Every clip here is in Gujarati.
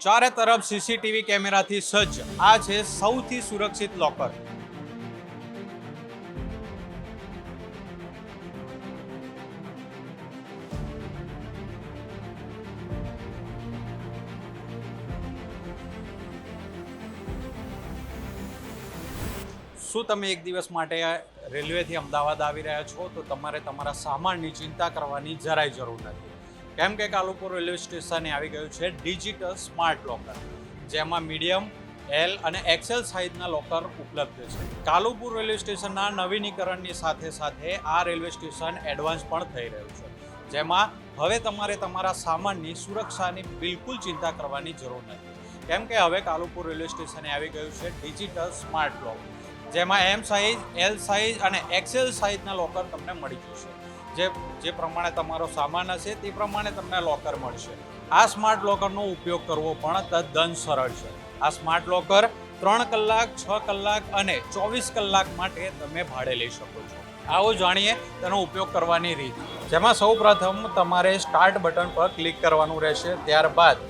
ચારે તરફ સીસીટીવી કેમેરાથી સજ્જ આ છે સૌથી સુરક્ષિત લોકર. શું તમે એક દિવસ માટે રેલવેથી અમદાવાદ આવી રહ્યા છો તો તમારે તમારા સામાનની ચિંતા કરવાની જરાય જરૂર નથી, કેમ કે કાલુપુર રેલવે સ્ટેશને આવી ગયું છે ડિજિટલ સ્માર્ટ લોકર, જેમાં મીડિયમ, એલ અને એક્સેલ સાઇઝના લોકર ઉપલબ્ધ છે. કાલુપુર રેલવે સ્ટેશનના નવીનીકરણની સાથે સાથે આ રેલવે સ્ટેશન એડવાન્સ પણ થઈ રહ્યું છે, જેમાં હવે તમારે તમારા સામાનની સુરક્ષાની બિલકુલ ચિંતા કરવાની જરૂર નથી, કેમ કે હવે કાલુપુર રેલવે સ્ટેશને આવી ગયું છે ડિજિટલ સ્માર્ટ લોકર, જેમાં એમ સાઇઝ, એલ સાઇઝ અને એક્સેલ સાઇઝના લોકર તમને મળી જશે. જે પ્રમાણે તમારો સામાન હશે તે પ્રમાણે તમને લોકર મળશે. આ સ્માર્ટ લોકરનો ઉપયોગ કરવો પણ તદ્દન સરળ છે. આ સ્માર્ટ લોકર 3 કલાક, 6 કલાક અને 24 કલાક માટે તમે ભાડે લઈ શકો છો. આવો જાણીએ તેનો ઉપયોગ કરવાની રીત. જેમાં સૌપ્રથમ તમારે સ્ટાર્ટ બટન પર ક્લિક કરવાનું રહેશે. ત્યારબાદ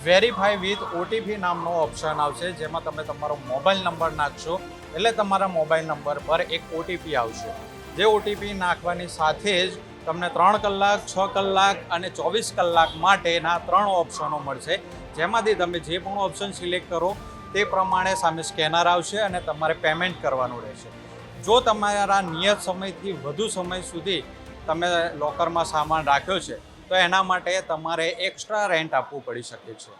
વેરીફાઈ વિથ ઓટીપી નામનો ઓપ્શન આવશે, જેમાં તમે તમારો મોબાઈલ નંબર નાખશો એટલે તમારા મોબાઈલ નંબર પર એક ઓટીપી આવશે. જે ઓટીપી નાખવાની સાથે જ તમને 3 કલાક, 6 કલાક અને 24 કલાક માટેના 3 ઓપ્શનો મળશે, જેમાંથી તમે જે પણ ઓપ્શન સિલેક્ટ કરો તે પ્રમાણે સામે સ્કેનર આવશે અને તમારે પેમેન્ટ કરવાનું રહેશે. જો તમારા નિયત સમયથી વધુ સમય સુધી તમે લોકરમાં સામાન રાખ્યો છે તો એના માટે તમારે એક્સ્ટ્રા રેન્ટ આપવું પડી શકે છે.